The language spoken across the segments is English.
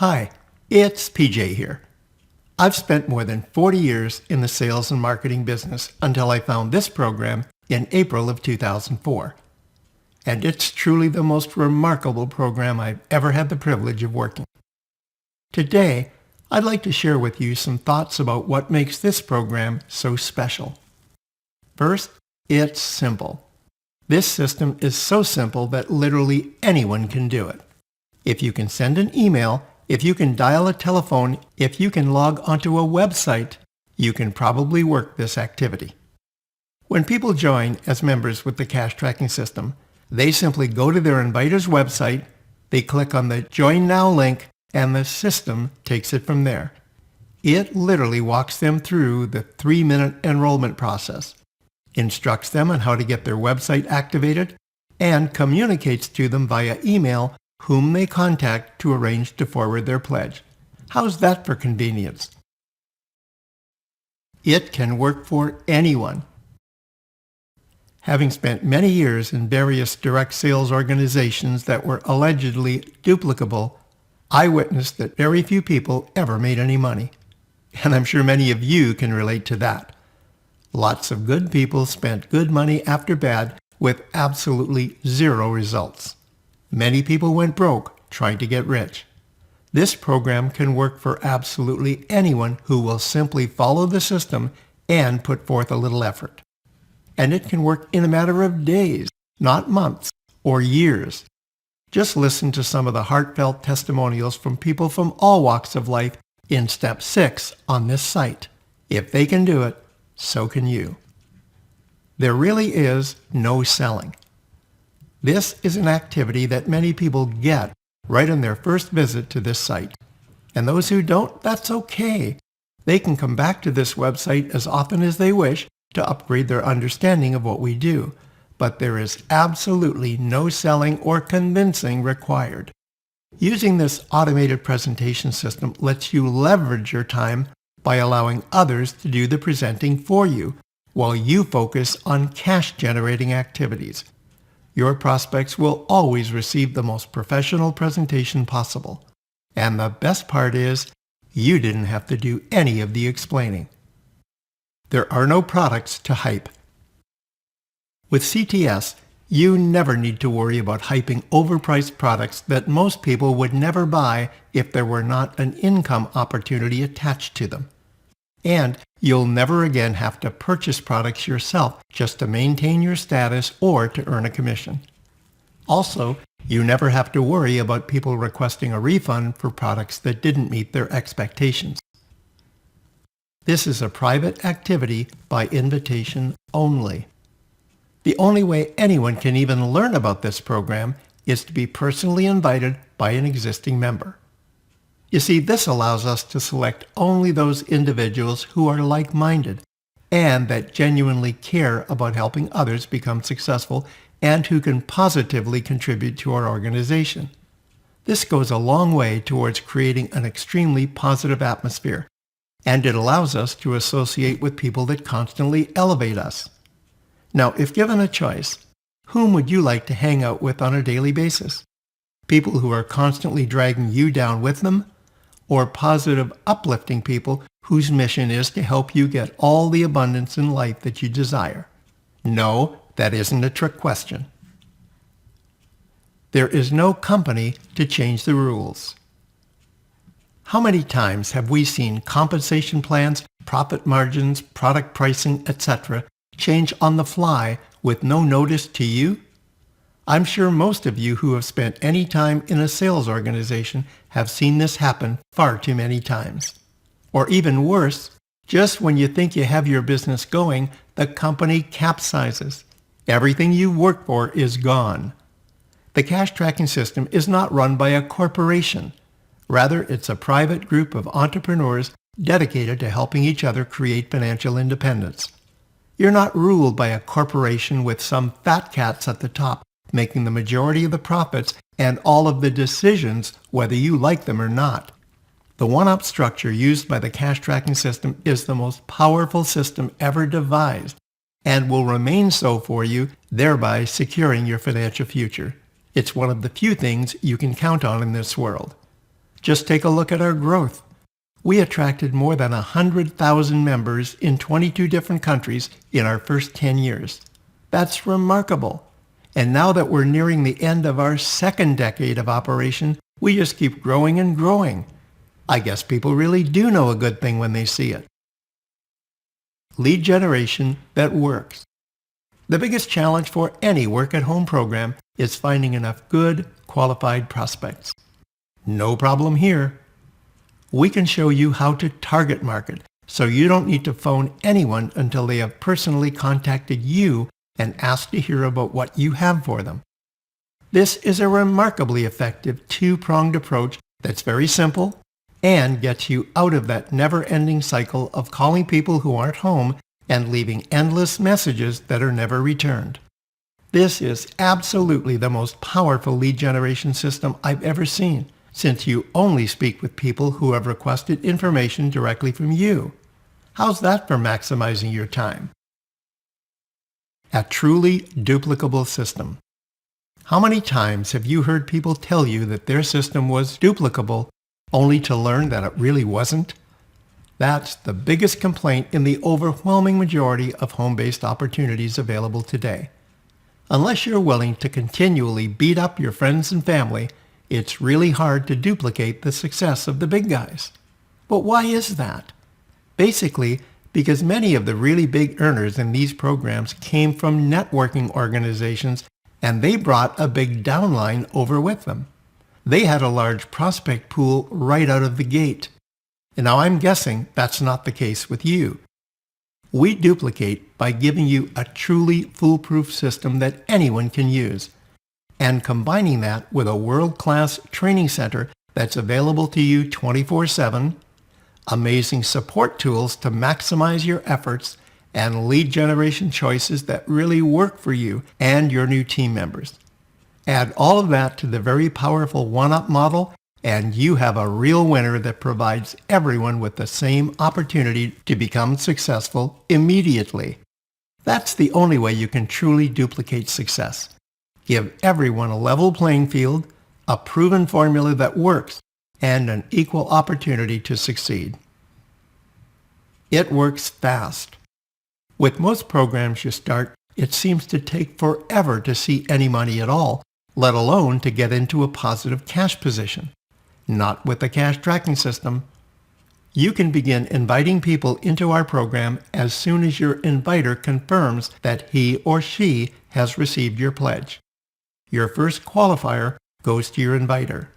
Hi, it's PJ here. I've spent more than 40 years in the sales and marketing business until I found this program in April of 2004. And it's truly the most remarkable program I've ever had the privilege of working. Today, I'd like to share with you some thoughts about what makes this program so special. First, it's simple. This system is so simple that literally anyone can do it. If you can send an email, if you can dial a telephone, if you can log onto a website, you can probably work this activity. When people join as members with the cash tracking system, they simply go to their inviter's website, they click on the Join Now link, and the system takes it from there. It literally walks them through the 3-minute enrollment process, instructs them on how to get their website activated, and communicates to them via email whom they contact to arrange to forward their pledge. How's that for convenience? It can work for anyone. Having spent many years in various direct sales organizations that were allegedly duplicable, I witnessed that very few people ever made any money. And I'm sure many of you can relate to that. Lots of good people spent good money after bad with absolutely zero results. Many people went broke trying to get rich. This program can work for absolutely anyone who will simply follow the system and put forth a little effort. And it can work in a matter of days, not months or years. Just listen to some of the heartfelt testimonials from people from all walks of life in Step 6 on this site. If they can do it, so can you. There really is no selling. This is an activity that many people get right on their first visit to this site. And those who don't, that's okay. They can come back to this website as often as they wish to upgrade their understanding of what we do. But there is absolutely no selling or convincing required. Using this automated presentation system lets you leverage your time by allowing others to do the presenting for you, while you focus on cash-generating activities. Your prospects will always receive the most professional presentation possible. And the best part is, you didn't have to do any of the explaining. There are no products to hype. With CTS, you never need to worry about hyping overpriced products that most people would never buy if there were not an income opportunity attached to them. And you'll never again have to purchase products yourself just to maintain your status or to earn a commission. Also, you never have to worry about people requesting a refund for products that didn't meet their expectations. This is a private activity by invitation only. The only way anyone can even learn about this program is to be personally invited by an existing member. You see, this allows us to select only those individuals who are like-minded and that genuinely care about helping others become successful and who can positively contribute to our organization. This goes a long way towards creating an extremely positive atmosphere, and it allows us to associate with people that constantly elevate us. Now, if given a choice, whom would you like to hang out with on a daily basis? People who are constantly dragging you down with them? Or positive, uplifting people whose mission is to help you get all the abundance in life that you desire? No, that isn't a trick question. There is no company to change the rules. How many times have we seen compensation plans, profit margins, product pricing, etc. change on the fly with no notice to you? I'm sure most of you who have spent any time in a sales organization have seen this happen far too many times. Or even worse, just when you think you have your business going, the company capsizes. Everything you work for is gone. The cash tracking system is not run by a corporation. Rather, it's a private group of entrepreneurs dedicated to helping each other create financial independence. You're not ruled by a corporation with some fat cats at the top making the majority of the profits and all of the decisions whether you like them or not. The one-up structure used by the cash tracking system is the most powerful system ever devised and will remain so for you, thereby securing your financial future. It's one of the few things you can count on in this world. Just take a look at our growth. We attracted more than 100,000 members in 22 different countries in our first 10 years. That's remarkable. And now that we're nearing the end of our second decade of operation, we just keep growing and growing. I guess people really do know a good thing when they see it. Lead generation that works. The biggest challenge for any work-at-home program is finding enough good, qualified prospects. No problem here. We can show you how to target market, so you don't need to phone anyone until they have personally contacted you and asked to hear about what you have for them. This is a remarkably effective two-pronged approach that's very simple and gets you out of that never-ending cycle of calling people who aren't home and leaving endless messages that are never returned. This is absolutely the most powerful lead generation system I've ever seen, since you only speak with people who have requested information directly from you. How's that for maximizing your time? A truly duplicable system. How many times have you heard people tell you that their system was duplicable only to learn that it really wasn't? That's the biggest complaint in the overwhelming majority of home-based opportunities available today. Unless you're willing to continually beat up your friends and family, it's really hard to duplicate the success of the big guys. But why is that? Basically, because many of the really big earners in these programs came from networking organizations, and they brought a big downline over with them. They had a large prospect pool right out of the gate. And now I'm guessing that's not the case with you. We duplicate by giving you a truly foolproof system that anyone can use, and combining that with a world-class training center that's available to you 24/7, amazing support tools to maximize your efforts, and lead generation choices that really work for you and your new team members. Add all of that to the very powerful one-up model, and you have a real winner that provides everyone with the same opportunity to become successful immediately. That's the only way you can truly duplicate success. Give everyone a level playing field, a proven formula that works, and an equal opportunity to succeed. It works fast. With most programs you start, it seems to take forever to see any money at all, let alone to get into a positive cash position. Not with the cash tracking system. You can begin inviting people into our program as soon as your inviter confirms that he or she has received your pledge. Your first qualifier goes to your inviter.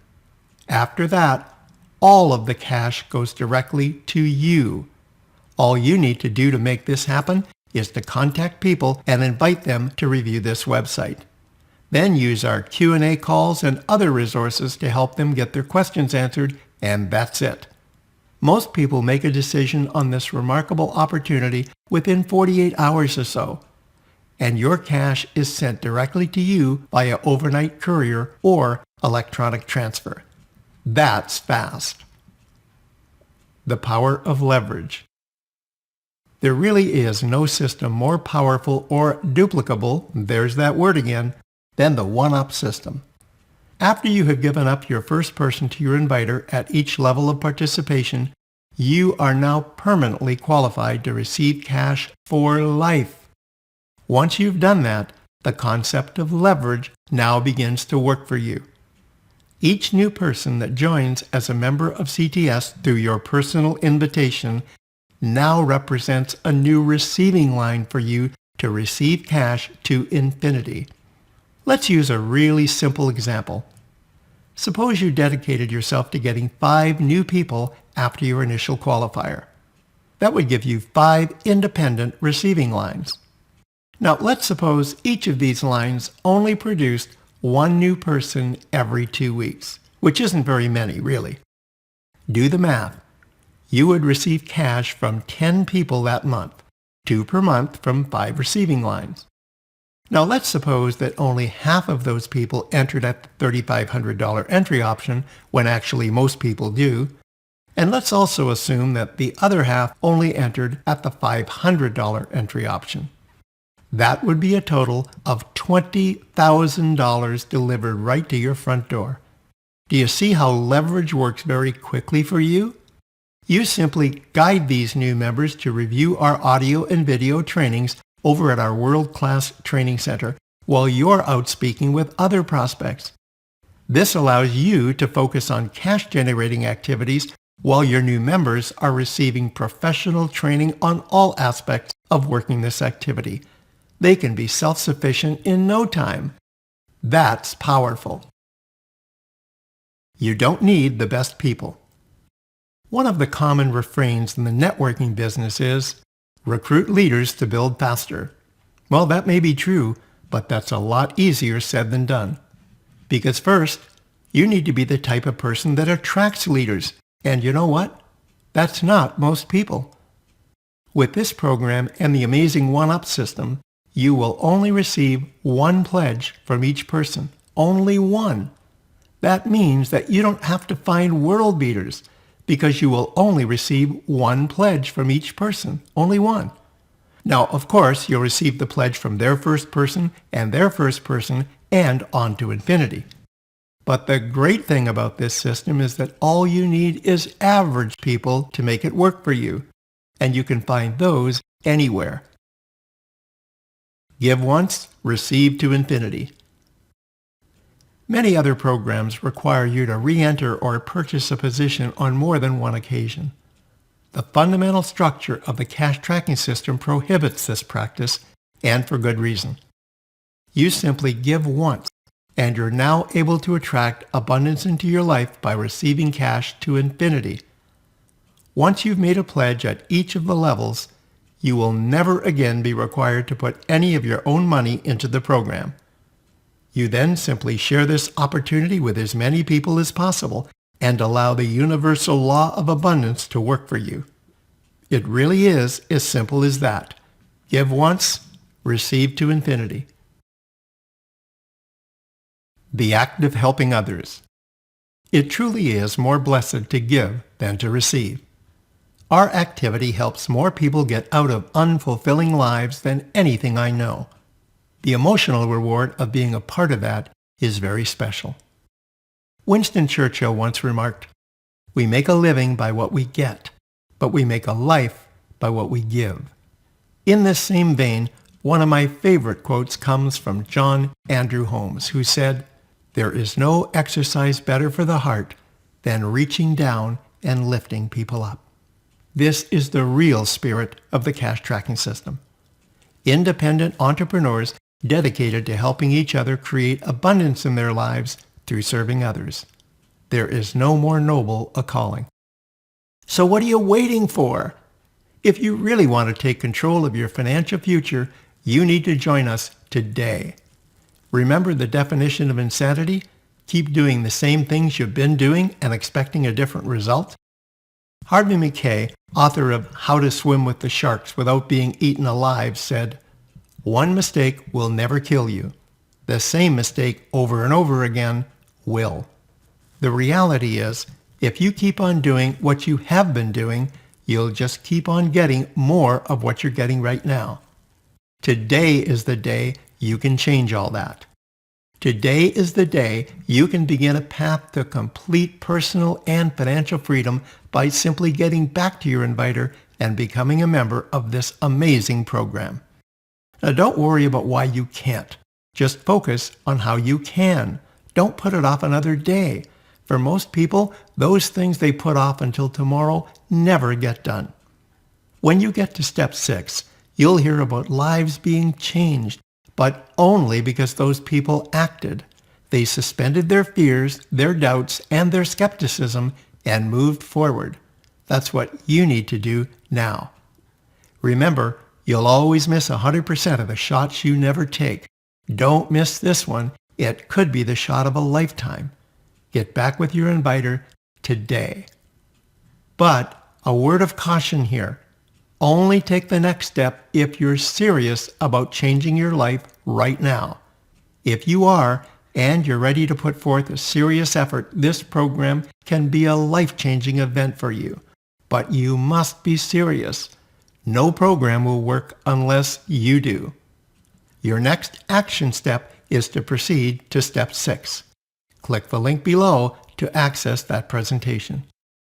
After that, all of the cash goes directly to you. All you need to do to make this happen is to contact people and invite them to review this website. Then use our Q&A calls and other resources to help them get their questions answered, and that's it. Most people make a decision on this remarkable opportunity within 48 hours or so, and your cash is sent directly to you via overnight courier or electronic transfer. That's fast. The power of leverage. There really is no system more powerful or duplicable, there's that word again, than the one-up system. After you have given up your first person to your inviter at each level of participation, you are now permanently qualified to receive cash for life. Once you've done that, the concept of leverage now begins to work for you. Each new person that joins as a member of CTS through your personal invitation now represents a new receiving line for you to receive cash to infinity. Let's use a really simple example. Suppose you dedicated yourself to getting 5 new people after your initial qualifier. That would give you 5 independent receiving lines. Now let's suppose each of these lines only produced 1 new person every 2 weeks, which isn't very many really. Do the math. You would receive cash from 10 people that month, 2 per month from 5 receiving lines. Now let's suppose that only half of those people entered at the $3,500 entry option when actually most people do, and let's also assume that the other half only entered at the $500 entry option. That would be a total of $20,000 delivered right to your front door. Do you see how leverage works very quickly for you? You simply guide these new members to review our audio and video trainings over at our world-class training center while you're out speaking with other prospects. This allows you to focus on cash-generating activities while your new members are receiving professional training on all aspects of working this activity. They can be self-sufficient in no time. That's powerful. You don't need the best people. One of the common refrains in the networking business is, recruit leaders to build faster. Well, that may be true, but that's a lot easier said than done. Because first, you need to be the type of person that attracts leaders. And you know what? That's not most people. With this program and the amazing one-up system, you will only receive one pledge from each person. Only one. That means that you don't have to find world beaters because you will only receive one pledge from each person. Only one. Now, of course, you'll receive the pledge from their first person and on to infinity. But the great thing about this system is that all you need is average people to make it work for you, and you can find those anywhere. Give once, receive to infinity. Many other programs require you to re-enter or purchase a position on more than one occasion. The fundamental structure of the cash tracking system prohibits this practice, and for good reason. You simply give once, and you're now able to attract abundance into your life by receiving cash to infinity. Once you've made a pledge at each of the levels, you will never again be required to put any of your own money into the program. You then simply share this opportunity with as many people as possible and allow the universal law of abundance to work for you. It really is as simple as that. Give once, receive to infinity. The act of helping others. It truly is more blessed to give than to receive. Our activity helps more people get out of unfulfilling lives than anything I know. The emotional reward of being a part of that is very special. Winston Churchill once remarked, "We make a living by what we get, but we make a life by what we give." In this same vein, one of my favorite quotes comes from John Andrew Holmes, who said, "There is no exercise better for the heart than reaching down and lifting people up." This is the real spirit of the cash tracking system. Independent entrepreneurs dedicated to helping each other create abundance in their lives through serving others. There is no more noble a calling. So what are you waiting for? If you really want to take control of your financial future, you need to join us today. Remember the definition of insanity? Keep doing the same things you've been doing and expecting a different result? Harvey McKay, author of How to Swim with the Sharks Without Being Eaten Alive, said, "One mistake will never kill you. The same mistake over and over again will." The reality is, if you keep on doing what you have been doing, you'll just keep on getting more of what you're getting right now. Today is the day you can change all that. Today is the day you can begin a path to complete personal and financial freedom by simply getting back to your inviter and becoming a member of this amazing program. Now, don't worry about why you can't. Just focus on how you can. Don't put it off another day. For most people, those things they put off until tomorrow never get done. When you get to step 6, you'll hear about lives being changed, but only because those people acted. They suspended their fears, their doubts, and their skepticism and moved forward. That's what you need to do now. Remember, you'll always miss 100% of the shots you never take. Don't miss this one. It could be the shot of a lifetime. Get back with your inviter today. But a word of caution here. Only take the next step if you're serious about changing your life right now. If you are, and you're ready to put forth a serious effort, this program can be a life-changing event for you. But you must be serious. No program will work unless you do. Your next action step is to proceed to step 6. Click the link below to access that presentation.